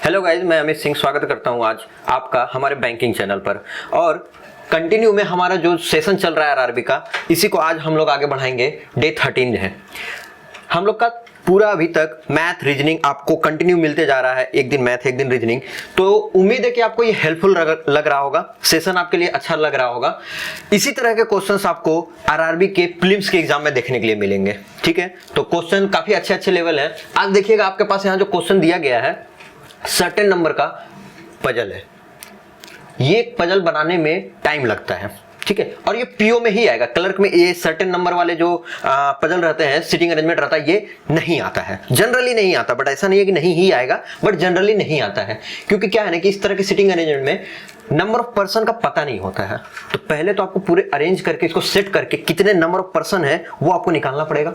Hello guys, मैं अमित सिंह स्वागत करता हूं आज आपका हमारे बैंकिंग चैनल पर। और कंटिन्यू में हमारा जो सेशन चल रहा है आरआरबी का, इसी को आज हम लोग आगे बढ़ाएंगे। डे 13 है हम लोग का। पूरा अभी तक मैथ रीजनिंग आपको कंटिन्यू मिलते जा रहा है, एक दिन मैथ एक दिन रीजनिंग। तो उम्मीद है कि आपको ये हेल्पफुल लग रहा होगा, सेशन आपके लिए अच्छा लग रहा होगा। इसी तरह के क्वेश्चंस आपको आरआरबी के प्रीलिम्स के एग्जाम में देखने के लिए मिलेंगे। ठीक है, तो क्वेश्चन काफी अच्छे अच्छे लेवल है। आज देखिएगा आपके पास यहाँ जो क्वेश्चन दिया गया है, सर्टेन नंबर का पजल है। ये पजल बनाने में टाइम लगता है, ठीक है, और ये पीओ में ही आएगा। क्लर्क में ये सर्टेन नंबर वाले जो पजल रहते हैं, सीटिंग अरेंजमेंट रहता है, ये नहीं आता है, जनरली नहीं आता। बट ऐसा नहीं है कि नहीं ही आएगा, बट जनरली नहीं आता है, क्योंकि क्या है ना कि इस तरह की सीटिंग अरेंजमेंट में नंबर ऑफ पर्सन का पता नहीं होता है। तो पहले तो आपको पूरे अरेंज करके, इसको सेट करके कितने नंबर ऑफ पर्सन है वो आपको निकालना पड़ेगा,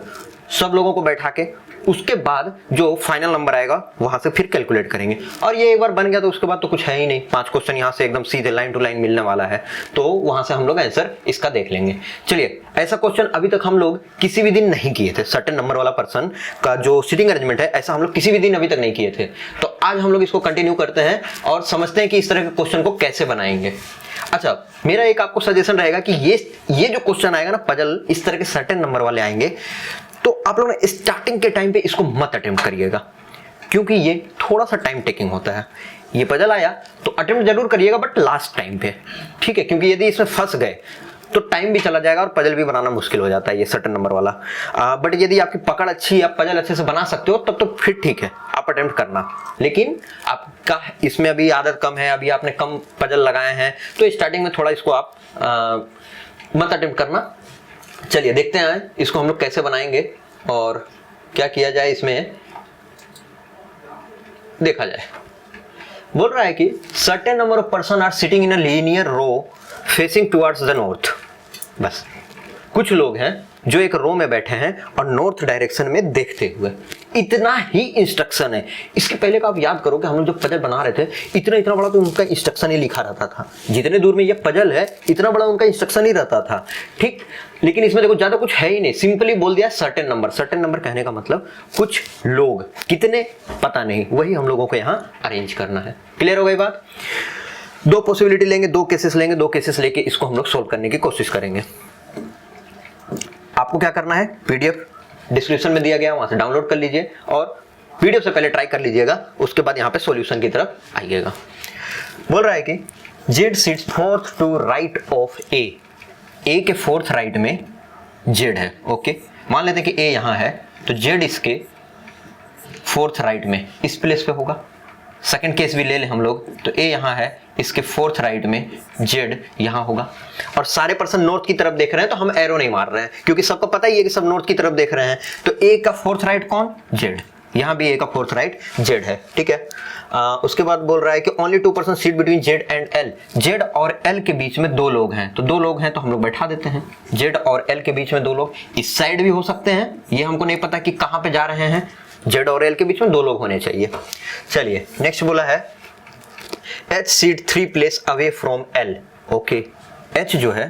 सब लोगों को बैठा के। उसके बाद जो फाइनल नंबर आएगा वहां से फिर कैलकुलेट करेंगे। और ये एक बार बन गया तो उसके बाद तो कुछ है ही नहीं। 5 क्वेश्चन यहाँ से एकदम सीधे लाइन टू लाइन मिलने वाला है, तो वहां से हम लोग आंसर इसका देख लेंगे। चलिए, ऐसा क्वेश्चन अभी तक हम लोग किसी भी दिन नहीं किए थे। सर्टेन नंबर वाला पर्सन का जो सीटिंग अरेंजमेंट है, ऐसा हम लोग किसी भी दिन अभी तक नहीं किए थे। तो आज हम लोग इसको कंटिन्यू करते हैं और समझते हैं कि इस तरह के क्वेश्चन को कैसे बनाएंगे। अच्छा, मेरा एक आपको सजेशन रहेगा कि ये जो क्वेश्चन आएगा ना पजल, इस तरह के सर्टेन नंबर वाले आएंगे, तो आप लोग ने स्टार्टिंग के टाइम पे इसको मत अटेम्प्ट करिएगा, क्योंकि ये थोड़ा सा टाइम टेकिंग होता है। ये पजल आया तो अटेम्प्ट जरूर करिएगा, बट लास्ट टाइम पे, ठीक है, क्योंकि यदि इसमें फंस गए तो टाइम भी चला जाएगा और पजल भी बनाना मुश्किल हो जाता है ये सर्टेन नंबर वाला। बट यदि आपकी पकड़ अच्छी, आप पजल अच्छे से बना सकते हो, तब तो फिर ठीक है, आप अटेम्प्ट करना। लेकिन आपका इसमें अभी आदत कम है, अभी आपने कम पजल लगाए हैं, तो स्टार्टिंग में थोड़ा इसको आप मत अटेम्प्ट करना। चलिए देखते हैं इसको हम लोग कैसे बनाएंगे और क्या किया जाए, इसमें देखा जाए। बोल रहा है कि certain number of person are sitting in a linear row facing towards the north. बस कुछ लोग हैं जो एक रो में बैठे हैं और नॉर्थ डायरेक्शन में देखते हुए। इतना ही इंस्ट्रक्शन है। इसके पहले का आप याद करो कि हम लोग जो पजल बना रहे थे, इतना बड़ा तो उनका इंस्ट्रक्शन ही लिखा रहता था। जितने दूर में ये पजल है, इतना बड़ा उनका इंस्ट्रक्शन ही रहता था, ठीक। लेकिन इसमें देखो ज्यादा कुछ है ही नहीं, सिंपली बोल दिया सर्टेन नंबर। सर्टेन नंबर कहने का मतलब कुछ लोग, कितने पता नहीं, वही हम लोगों को यहाँ अरेंज करना है। क्लियर हो गई बात? 2 पॉसिबिलिटी लेंगे, 2 केसेस लेंगे, 2 केसेस लेके इसको हम लोग सोल्व करने की कोशिश करेंगे। आपको क्या करना है, पीडीएफ डिस्क्रिप्शन में दिया गया, वहां से डाउनलोड कर लीजिए और पीडीएफ से पहले ट्राई कर लीजिएगा, उसके बाद यहाँ पे सॉल्यूशन की तरफ आइएगा। बोल रहा है कि Z sits 4th to right of A. A के 4th राइट में जेड है। ओके, मान लेते हैं कि ए यहाँ है, तो जेड इसके 4th राइट में इस प्लेस पे होगा। सेकंड केस भी ले लें हम लोग, तो ए यहाँ है, इसके 4th राइट में जेड यहाँ होगा। और सारे पर्सन नॉर्थ की तरफ देख रहे हैं, तो हम एरो नहीं मार रहे हैं, क्योंकि सबको पता ही है कि सब नॉर्थ की तरफ देख रहे हैं। तो ए का 4th राइट कौन? जेड। यहाँ भी ए का 4th राइट जेड है, ठीक है। उसके बाद बोल रहा है कि only 2 person seat between Z and L. Z और एल के बीच में 2 लोग हैं, तो 2 लोग हैं तो हम लोग बैठा देते हैं। जेड और एल के बीच में 2 लोग, इस साइड भी हो सकते हैं, ये हमको नहीं पता कि कहाँ पे जा रहे हैं। जेड और एल के बीच में 2 लोग होने चाहिए। चलिए नेक्स्ट बोला है H seat 3 place away from L। Okay, H जो है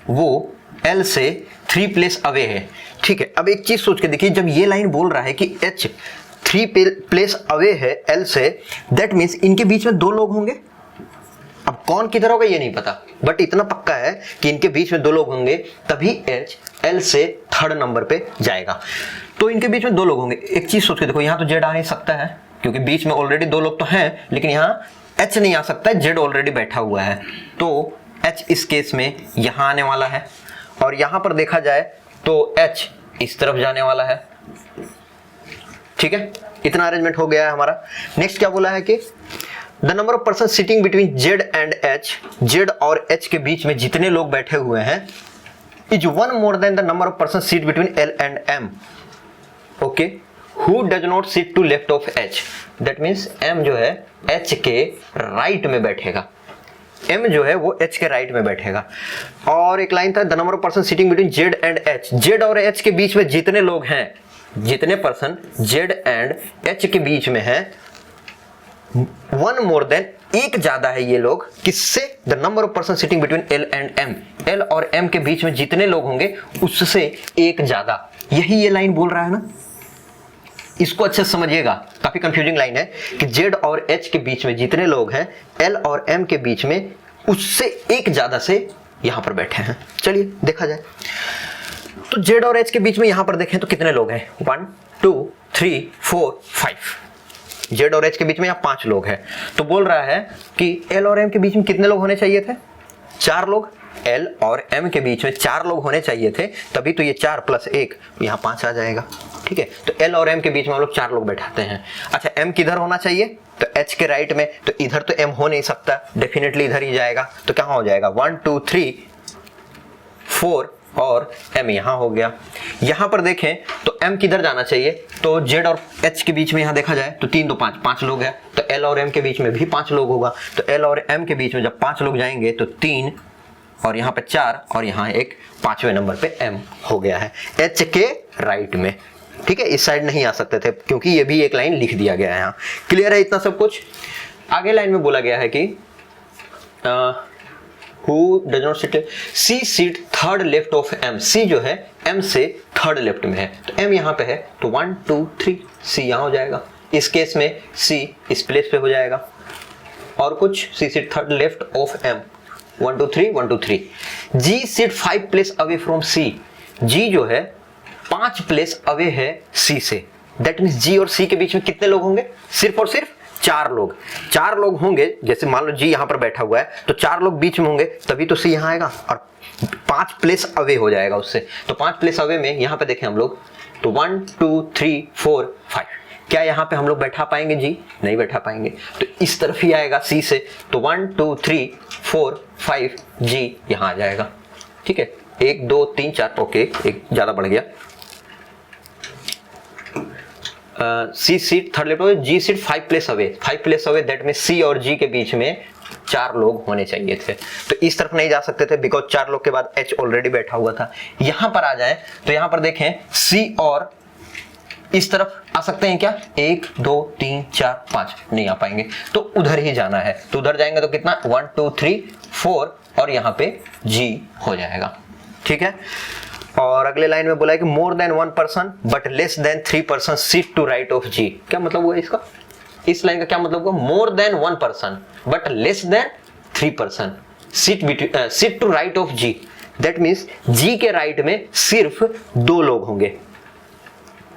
वो L से 3 प्लेस अवे है, ठीक है। अब एक चीज सोच के देखिए, जब ये लाइन बोल रहा है कि H 3 प्लेस अवे है L से, दैट मीन्स इनके बीच में 2 लोग होंगे। अब कौन किधर होगा ये नहीं पता, बट इतना पक्का है कि इनके बीच में 2 लोग होंगे, तभी H L से 3rd नंबर पे जाएगा। तो इनके बीच में 2 लोग होंगे। एक चीज सोच के देखो, यहाँ तो जेड आ नहीं सकता है, क्योंकि बीच में ऑलरेडी 2 लोग तो हैं, लेकिन यहाँ H नहीं आ सकता है, जेड ऑलरेडी बैठा हुआ है। तो H इस केस में यहाँ आने वाला है, और यहाँ पर देखा जाए तो H इस तरफ जाने वाला है, ठीक है। इतना अरेंजमेंट हो गया है हमारा। नेक्स्ट क्या बोला है कि the number of person sitting between Z and H. Z और एच के बीच में जितने लोग बैठे हुए हैं is 1 more than the number of person seat between L and M. Okay, who does not sit to left of H. That means M जो है एच के राइट में बैठेगा, एम जो है वो एच के राइट में बैठेगा। और एक लाइन था, the number of person sitting between Z and H. Z और एच के बीच में जितने लोग हैं, जितने पर्सन जेड एंड एच के बीच में है, 1 मोर देन, एक ज्यादा है ये लोग, किससे? The number of person sitting between L and M. L और एम के बीच में जितने लोग होंगे उससे एक ज्यादा। यही ये लाइन बोल रहा है ना, इसको अच्छे से समझिएगा, काफी कंफ्यूजिंग लाइन है कि जेड और एच के बीच में जितने लोग हैं एल और एम के बीच में उससे एक ज्यादा से यहां पर बैठे हैं। चलिए देखा जाए, तो जेड और एच के बीच में यहां पर देखें तो कितने लोग हैं, 1 2 3 4 5। जेड और एच के बीच में यहाँ 5 लोग हैं। तो बोल रहा है कि एल और एम के बीच में कितने लोग होने चाहिए थे, 4 लोग। एल और एम के बीच में 4 लोग होने चाहिए थे, तभी तो ये 4 + 1 यहाँ 5 आ जाएगा। ठीक है, तो एल और एम के बीच में हम लोग 4 लोग बैठाते हैं। अच्छा, एम किधर होना चाहिए, तो एच के राइट में, तो इधर तो एम हो नहीं सकता, डेफिनेटली इधर ही जाएगा। तो कहाँ हो जाएगा, 1 2 3 4 और एम यहाँ हो गया। यहाँ पर देखें तो एम किधर जाना चाहिए, तो जेड और एच के बीच में यहाँ देखा जाए तो 3 2 5 5 लोग हैं, तो एल और एम के बीच में भी 5 लोग होगा। तो एल और एम के बीच में जब 5 लोग जाएंगे तो 3 और यहाँ पे 4 और यहाँ एक 5वें नंबर पे एम हो गया है एच के राइट में। ठीक है, इस साइड नहीं आ सकते थे क्योंकि ये भी एक लाइन लिख दिया गया है यहाँ। क्लियर है इतना सब कुछ। आगे लाइन में बोला गया है कि who does not sit, C sit third left of M। C जो है M से थर्ड लेफ्ट में है, तो M यहाँ पे है, तो 1 2 3 C यहाँ हो जाएगा। इस केस में C इस प्लेस पे हो जाएगा। और कुछ, C sit third left of M, 1 2 3 1 2 3। G seat 5 place away from C। G जो है 5 प्लेस अवे है C से। दैट मीन्स G और C के बीच में कितने लोग होंगे, सिर्फ और सिर्फ 4 लोग। 4 लोग होंगे, जैसे मान लो G यहाँ पर बैठा हुआ है तो 4 लोग बीच में होंगे, तभी तो C यहाँ आएगा और 5 प्लेस अवे हो जाएगा उससे। तो 5 प्लेस अवे में यहाँ पे देखें हम लोग तो 1 2 3 4 5। क्या यहाँ पे हम लोग बैठा पाएंगे G, नहीं बैठा पाएंगे, तो इस तरफ ही आएगा C से। तो 1 2 3 4 5 G यहाँ आ जाएगा। ठीक है, 1 2 3 4, ओके एक ज्यादा बढ़ गया। C sit third left, G seat 5 place away, 5 place away, that mean C और G के बीच में 4 लोग होने चाहिए थे। तो इस तरफ नहीं जा सकते थे बिकॉज 4 लोग के बाद H ऑलरेडी बैठा हुआ था। यहां पर आ जाए तो यहां पर देखें C और इस तरफ आ सकते हैं क्या, 1 2 3 4 5 नहीं आ पाएंगे, तो उधर ही जाना है। तो उधर जाएंगे तो कितना, 1 2 3 4 और यहाँ पे G हो जाएगा। ठीक है, और अगले लाइन में बोला है कि more than 1 person but less than 3 person sit to right of G। क्या मतलब हुआ इसका, इस लाइन का क्या मतलब हुआ, more than 1 person but less than 3 person sit to right of G। That means G के राइट में सिर्फ 2 लोग होंगे,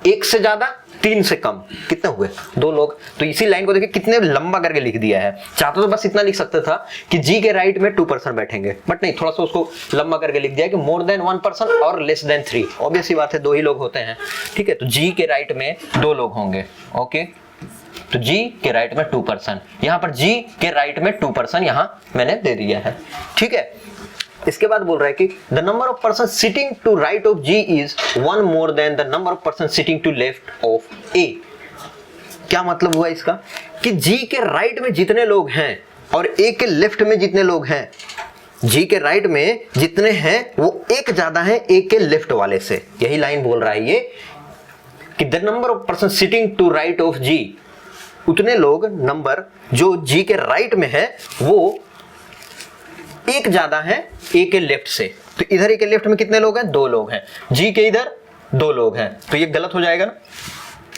1 से ज्यादा 3 से कम, कितने हुए, 2 लोग। तो इसी लाइन को देखिए कितने लंबा करके लिख दिया है। चाहते तो बस इतना लिख सकता था कि G के राइट में 2 पर्सन बैठेंगे, बट नहीं, थोड़ा सा उसको लंबा करके लिख दिया कि मोर देन 1 पर्सन और लेस देन 3। ऑब्वियस सी बात है, 2 ही लोग होते हैं। ठीक है, तो G के राइट में 2 लोग होंगे। ओके, तो G के राइट में 2 पर्सन, यहां पर G के राइट में 2 पर्सन यहां मैंने दे दिया है। ठीक है, इसके बाद बोल रहा है कि the number of person sitting to right of G is 1 more than the number of person sitting to left of A। क्या मतलब हुआ इसका, कि G के राइट में जितने लोग हैं और A के लेफ्ट में जितने लोग हैं, G के राइट में जितने हैं वो 1 ज्यादा है A के लेफ्ट वाले से। यही लाइन बोल रहा है ये कि the number of person sitting to right of G, उतने लोग नंबर जो G के राइट में है वो 1 ज्यादा है A के लेफ्ट से। तो इधर A के लेफ्ट में कितने लोग हैं, 2 लोग हैं। G के इधर 2 लोग हैं, तो ये गलत हो जाएगा ना,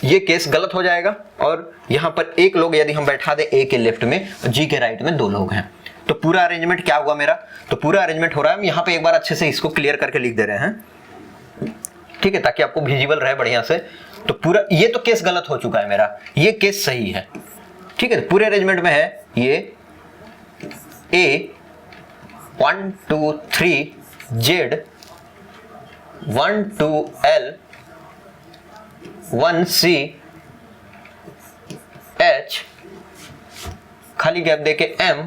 ये केस गलत हो जाएगा। और यहां पर 1 लोग यदि हम बैठा दें A के लेफ्ट में, G के राइट में 2 लोग हैं, तो पूरा अरेंजमेंट क्या हुआ मेरा, तो पूरा अरेंजमेंट हो रहा है। हम यहाँ पे एक बार अच्छे से इसको क्लियर करके लिख दे रहे हैं, ठीक है, ताकि आपको विजिबल रहे बढ़िया से। तो पूरा ये तो केस गलत हो चुका है मेरा, ये केस सही है। ठीक है, पूरे अरेंजमेंट में है ये A 1 2 3 Z 1 2 L 1 C H, खाली गैप देके M,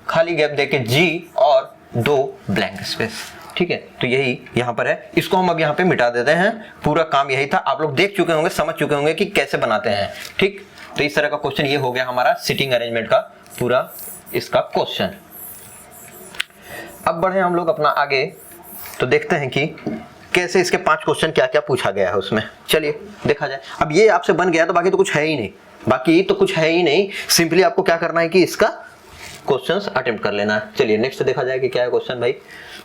खाली गैप देके G और 2 ब्लैंक स्पेस। ठीक है, तो यही यहां पर है। इसको हम अब यहां पे मिटा देते हैं। पूरा काम यही था, आप लोग देख चुके होंगे, समझ चुके होंगे कि कैसे बनाते हैं। ठीक, तो इस तरह का क्वेश्चन ये हो गया हमारा सिटिंग अरेंजमेंट का पूरा इसका क्वेश्चन। अब बढ़े हम लोग अपना आगे, तो देखते हैं कि कैसे इसके 5 क्वेश्चन क्या क्या पूछा गया है उसमें। चलिए देखा जाए। अब ये आपसे बन गया तो बाकी तो कुछ है ही नहीं, बाकी तो कुछ है ही नहीं। सिंपली आपको क्या करना है कि इसका क्वेश्चंस अटेम्प्ट कर लेना है। चलिए नेक्स्ट देखा जाए कि क्या है क्वेश्चन भाई।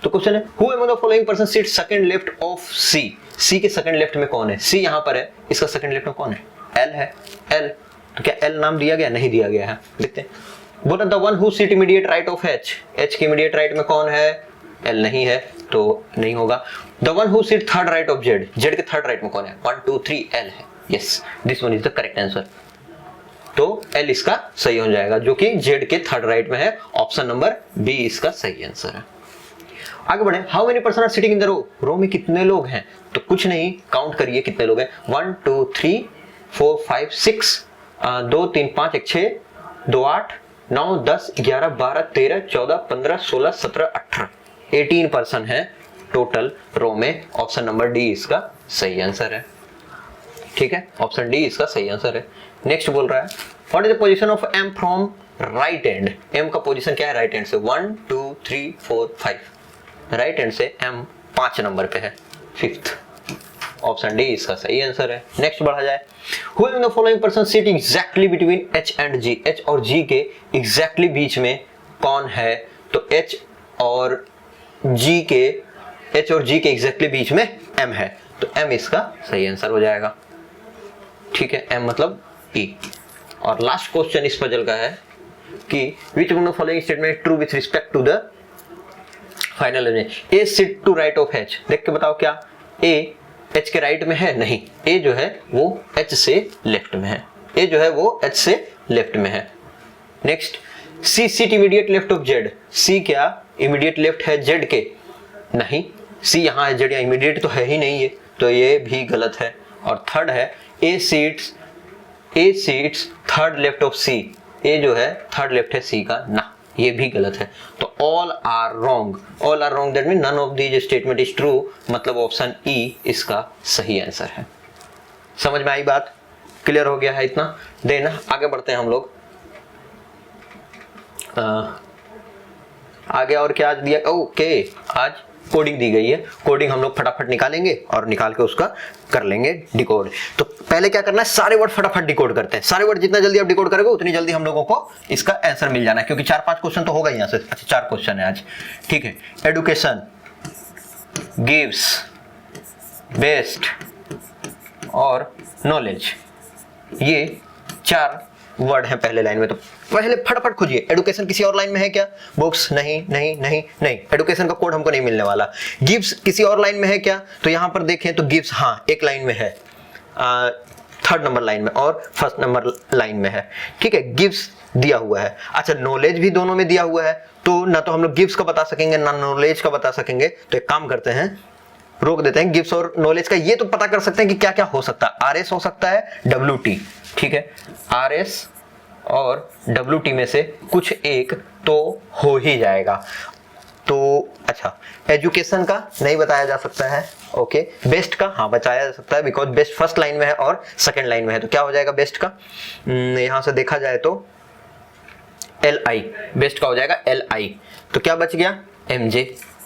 तो क्वेश्चन है who among the following person sit second left of C. C के सेकंड लेफ्ट में कौन है? सी यहाँ पर है, इसका सेकंड लेफ्ट में कौन है? एल है। एल, तो क्या एल नाम दिया गया? नहीं दिया गया है। देखते हैं। बोला the one who sit immediate right of H. H के इमीडिएट राइट में कौन है? एल नहीं है तो नहीं होगा। The one who sit third right of Z. Z के थर्ड राइट में कौन है? 1 2 3 एल है। Yes, this one is the correct answer. तो एल इसका सही हो जाएगा जो कि जेड के थर्ड राइट में है। ऑप्शन नंबर बी इसका सही आंसर है। आगे बढ़े। How many person are sitting in the row. Row में कितने लोग हैं? तो कुछ नहीं, काउंट करिए कितने लोग हैं। 1 2 3 4 5 6 2 3 5 1 6 2 8 9 10 11 12 13 14 15 16 17 18 18 पर्सन है टोटल रो में। ऑप्शन नंबर डी इसका सही आंसर है। ठीक है, ऑप्शन डी इसका सही आंसर है। नेक्स्ट बोल रहा है what is the position of M from right end. M का पोजीशन क्या है? राइट एंड से 1 2 3 4 5 राइट एंड से एम 5 नंबर पे है, 5th। ऑप्शन डी इसका सही आंसर है। नेक्स्ट बढ़ा जाए। Who is the following person sit exactly between H and G. H और जी के एग्जैक्टली बीच में कौन है? तो एच और जी के एग्जैक्टली बीच में एम है, तो एम इसका सही आंसर हो जाएगा। ठीक है, एम मतलब ई। और लास्ट क्वेश्चन इस पजल का है कि which one of following statement true with respect to the final. A sit to right of H. देख के बताओ क्या ए एच के राइट में है? नहीं, ए जो है वो एच से लेफ्ट में है। ए जो है वो एच से लेफ्ट में है। Next, C sit immediate left of Z. C क्या इमीडिएट लेफ्ट है जेड के? नहीं, सी यहाँ है, जेड यहाँ इमीडिएट तो है ही नहीं है, तो ये भी गलत है। और थर्ड है ए सीट्स थर्ड लेफ्ट ऑफ सी। ए जो है थर्ड लेफ्ट है सी का, ना, ये भी गलत है। तो all are wrong. All are wrong that mean none of these statement is true, मतलब ऑप्शन ई इसका सही आंसर है। समझ में आई बात? क्लियर हो गया है इतना? देन आगे बढ़ते हैं हम लोग। आगे और क्या दिया? ओके, आज कोडिंग दी गई है। कोडिंग हम लोग फटाफट निकालेंगे और निकाल के उसका कर लेंगे डिकोड। तो पहले क्या करना है, सारे वर्ड फटाफट डिकोड करते हैं। सारे वर्ड जितना जल्दी आप डिकोड करोगे उतनी जल्दी हम लोगों को इसका आंसर मिल जाना है, क्योंकि 4-5 क्वेश्चन तो होगा यहाँ से। अच्छा, 4 क्वेश्चन है आज। ठीक है, एडुकेशन, गिव्स, बेस्ट और नॉलेज, ये 4 वर्ड है पहले लाइन में। तो पहले फटाफट खोजिए। एडुकेशन किसी और लाइन में है क्या? बुक्स, नहीं नहीं नहीं नहीं, एडुकेशन का कोड हमको नहीं मिलने वाला। गिव्स किसी और लाइन में है क्या? तो यहां पर देखें तो गिव्स हाँ एक लाइन में है, 3rd नंबर लाइन में और 1st नंबर लाइन में है। ठीक है, गिव्स दिया हुआ है। अच्छा, नॉलेज भी दोनों में दिया हुआ है, तो ना तो हम लोग गिव्स का बता सकेंगे ना नॉलेज का बता सकेंगे। तो एक काम करते हैं, रोक देते हैं। गिव्स और नॉलेज का ये तो पता कर सकते हैं कि क्या क्या हो सकता है। आरएस हो सकता है, WT। ठीक है, आरएस और WT में से कुछ एक तो हो ही जाएगा। तो अच्छा, एजुकेशन का नहीं बताया जा सकता है। ओके, बेस्ट का हाँ बताया जा सकता है, बिकॉज बेस्ट 1st लाइन में है और 2nd लाइन में है। तो क्या हो जाएगा बेस्ट का? यहां से देखा जाए तो LI, बेस्ट का हो जाएगा LI। तो क्या बच गया?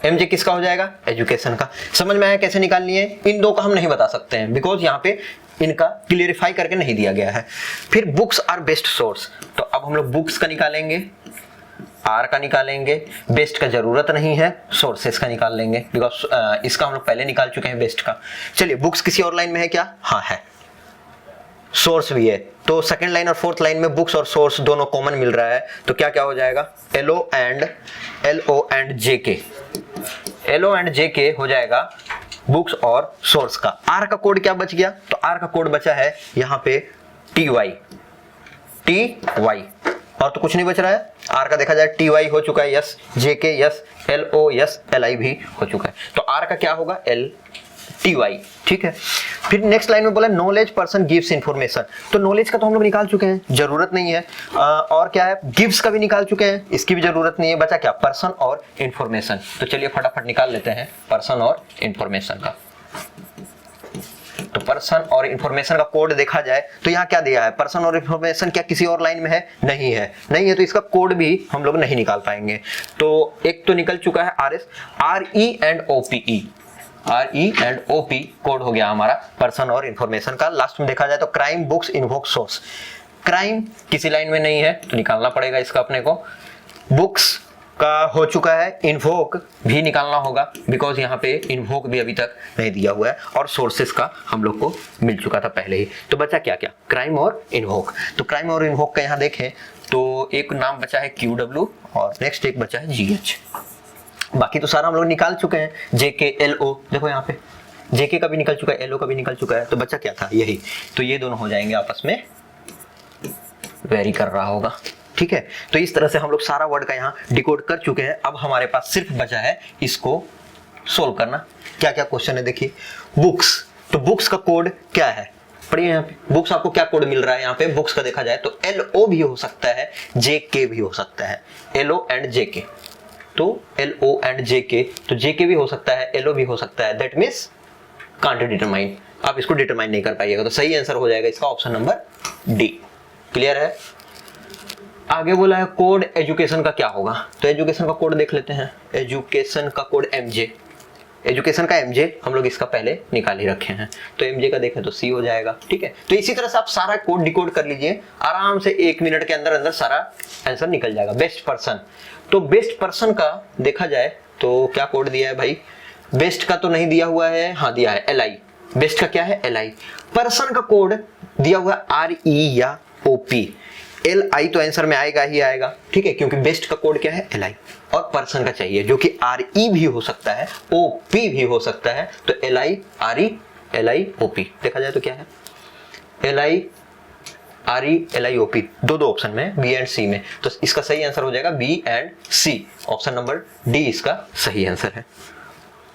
MJ किसका हो जाएगा? एजुकेशन का। समझ में आया कैसे निकालनी है? इन दो का हम नहीं बता सकते हैं, बिकॉज यहाँ पे इनका क्लियरिफाई करके नहीं दिया गया है। फिर बुक्स आर बेस्ट सोर्स, तो अब हम लोग बुक्स का निकालेंगे, आर का निकालेंगे, बेस्ट का जरूरत नहीं है, सोर्सेस का निकाल लेंगे, बिकॉज इसका हम लोग पहले निकाल चुके हैं बेस्ट का। चलिए, बुक्स किसी और लाइन में है क्या? हाँ है। सोर्स भी है, तो 2nd लाइन और 4th लाइन में बुक्स और सोर्स दोनों कॉमन मिल रहा है। तो क्या क्या हो जाएगा? LO एंड JK हो जाएगा बुक्स और सोर्स का। आर का कोड क्या बच गया? तो आर का कोड बचा है यहाँ पे TY, और तो कुछ नहीं बच रहा है। आर का देखा जाए TY हो चुका है, yes, JK yes, LO yes, LI भी हो चुका है। तो आर का क्या होगा? TY। ठीक है, फिर नेक्स्ट लाइन में बोला नॉलेज पर्सन गिव्स इंफॉर्मेशन। तो नॉलेज का तो हम लोग निकाल चुके हैं, जरूरत नहीं है। और क्या है? गिव्स का भी निकाल चुके हैं, इसकी भी जरूरत नहीं है। बचा क्या? पर्सन और इंफॉर्मेशन। तो चलिए फटाफट निकाल लेते हैं पर्सन और इंफॉर्मेशन का। तो पर्सन और इंफॉर्मेशन का कोड देखा जाए तो यहाँ क्या दिया है? पर्सन और इंफॉर्मेशन क्या किसी और लाइन में है? नहीं है, तो इसका कोड भी हम लोग नहीं निकाल पाएंगे। तो एक तो निकल चुका है RS, RE and OP code हो गया हमारा पर्सन और इंफॉर्मेशन का। लास्ट में देखा जाए तो crime, books, invoke, source. Crime किसी लाइन में नहीं है तो निकालना पड़ेगा इसका अपने को। बुक्स का हो चुका है, इन्वोक भी निकालना होगा बिकॉज यहाँ पे इन्वोक भी अभी तक नहीं दिया हुआ है, और सोर्सेस का हम लोग को मिल चुका था पहले ही। तो बचा क्या क्या, क्राइम और इन्वोक। तो क्राइम और इन्वोक का यहाँ देखें तो एक नाम बचा है QW और नेक्स्ट एक बचा है GH। बाकी तो सारा हम लोग निकाल चुके हैं, JK LO, देखो यहाँ पे JK का भी निकल चुका है, LO का भी निकल चुका है, तो बचा क्या था, यही। तो ये दोनों हो जाएंगे आपस में वेरी कर रहा होगा, ठीक है। तो इस तरह से हम लोग सारा वर्ड का यहाँ डिकोड कर चुके हैं। अब हमारे पास सिर्फ बचा है इसको सोल्व करना। क्या क्या क्वेश्चन है देखिए। बुक्स, तो बुक्स का कोड क्या है, पढ़िए यहाँ पे। बुक्स आपको क्या कोड मिल रहा है यहाँ पे, बुक्स का देखा जाए तो LO भी हो सकता है, JK भी हो सकता है, LO एंड JK। तो LO एंड JK, तो JK भी हो सकता है, LO भी हो सकता है, दैट मीन्स कांट डिटरमाइन। आप इसको डिटरमाइन नहीं कर पाइएगा, तो सही आंसर हो जाएगा इसका ऑप्शन नंबर D। क्लियर है। आगे बोला है कोड एजुकेशन का क्या होगा, तो एजुकेशन का कोड देख लेते हैं। एजुकेशन का कोड MJ, एजुकेशन का MJ हम लोग इसका पहले निकाल ही रखे हैं, तो MJ का देखें तो C हो जाएगा, ठीक है। तो इसी तरह से आप सारा कोड डिकोड कर लीजिए, आराम से 1 मिनट के अंदर अंदर सारा आंसर निकल जाएगा। बेस्ट पर्सन, तो बेस्ट पर्सन का देखा जाए तो क्या कोड दिया है भाई, बेस्ट का तो नहीं दिया हुआ है, हाँ दिया है LI। बेस्ट का क्या है LI। पर्सन का कोड दिया हुआ है RE या OP। LI तो आंसर में आएगा ही आएगा, ठीक है, क्योंकि बेस्ट का कोड क्या है LI, और पर्सन का चाहिए जो कि RE भी हो सकता है, OP भी हो सकता है। तो LI RE LI OP देखा जाए तो क्या है, LI RE LI OP, दो ऑप्शन में B एंड C में, तो इसका सही आंसर हो जाएगा B and C। Option number D इसका सही आंसर है।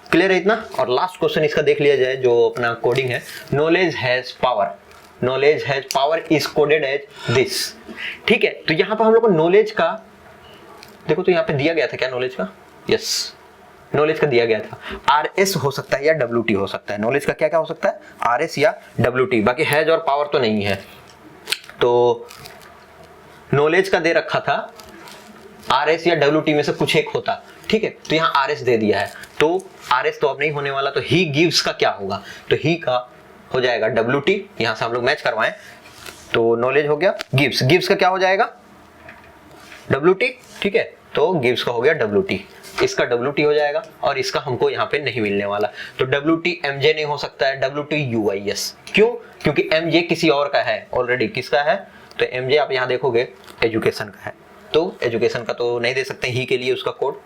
क्लियर है इतना। और लास्ट क्वेश्चन इसका देख लिया जाए जो अपना कोडिंग है। Knowledge has power, knowledge has power is coded as this, ठीक है। तो यहाँ पर हम लोग को नॉलेज का देखो, तो यहाँ पे दिया गया था क्या नॉलेज का, यस नॉलेज का दिया गया था। RS हो सकता है या WT हो सकता है, नॉलेज का क्या क्या हो सकता है, RS या WT, बाकी हैज और पावर तो नहीं है। तो नॉलेज का दे रखा था RS या WT में से कुछ एक होता, ठीक है। तो यहाँ RS दे दिया है, तो RS तो अब नहीं होने वाला, तो ही गिव्स का क्या होगा, तो ही का हो जाएगा WT। यहां से हम लोग मैच करवाएं तो नॉलेज हो गया गिव्स, गिव्स का क्या हो जाएगा WT, ठीक है। तो गिव्स का हो गया WT, इसका WT हो जाएगा, और इसका हमको यहाँ पे नहीं मिलने वाला, तो WT MJ नहीं हो सकता है, WT UIS। क्यों, क्योंकि MJ किसी और का है ऑलरेडी, किसका है, तो MJ आप यहाँ देखोगे एजुकेशन का है, तो एजुकेशन का तो नहीं दे सकते ही के लिए उसका कोड।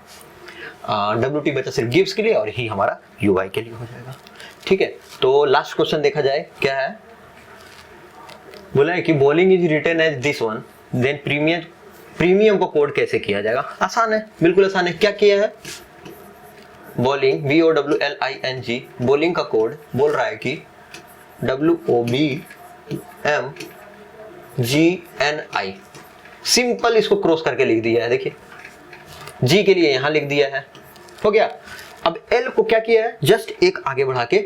WT बचा सिर्फ गिव्स के लिए, और ही हमारा UI के लिए हो जाएगा, ठीक है। तो लास्ट क्वेश्चन देखा जाए क्या है, बोला है कि bowling is written as this one, then premium को कोड कैसे किया जाएगा। आसान है, बिल्कुल आसान है। क्या किया है, बॉलिंग BOWLING, बॉलिंग का कोड बोल रहा है कि WOBMGNI, सिंपल इसको क्रॉस करके लिख दिया है, देखिए G के लिए यहां लिख दिया है, हो गया। अब L को क्या किया है, जस्ट एक आगे बढ़ा के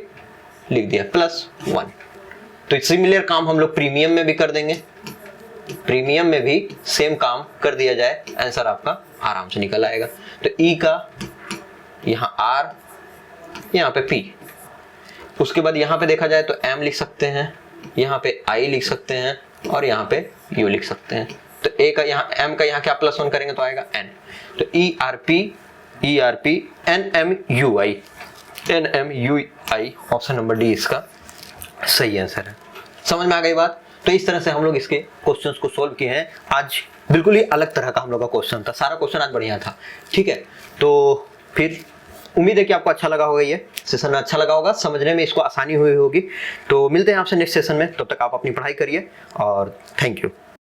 लिख दिया +1। तो सिमिलर काम हम लोग प्रीमियम में भी कर देंगे, प्रीमियम में भी सेम काम कर दिया जाए, आंसर आपका आराम से निकल आएगा। तो E का यहाँ R, यहाँ पे P, उसके बाद यहाँ पे देखा जाए तो M लिख सकते हैं, यहाँ पे I लिख सकते हैं, और यहाँ पे U लिख सकते हैं। तो A का यहाँ M का यहाँ क्या +1 करेंगे तो आएगा N। तो ERP NMUI, option number D इसका सही आंसर है। समझ में आ गई बात। तो इस तरह से हम लोग इसके क्वेश्चंस को सोल्व किए हैं। आज बिल्कुल ही अलग तरह का हम लोग का क्वेश्चन था, सारा क्वेश्चन आज बढ़िया था, ठीक है। तो फिर उम्मीद है कि आपको अच्छा लगा होगा, ये सेशन अच्छा लगा होगा, समझने में इसको आसानी हुई होगी। तो मिलते हैं आपसे नेक्स्ट सेशन में, तब तक आप अपनी पढ़ाई करिए और थैंक यू।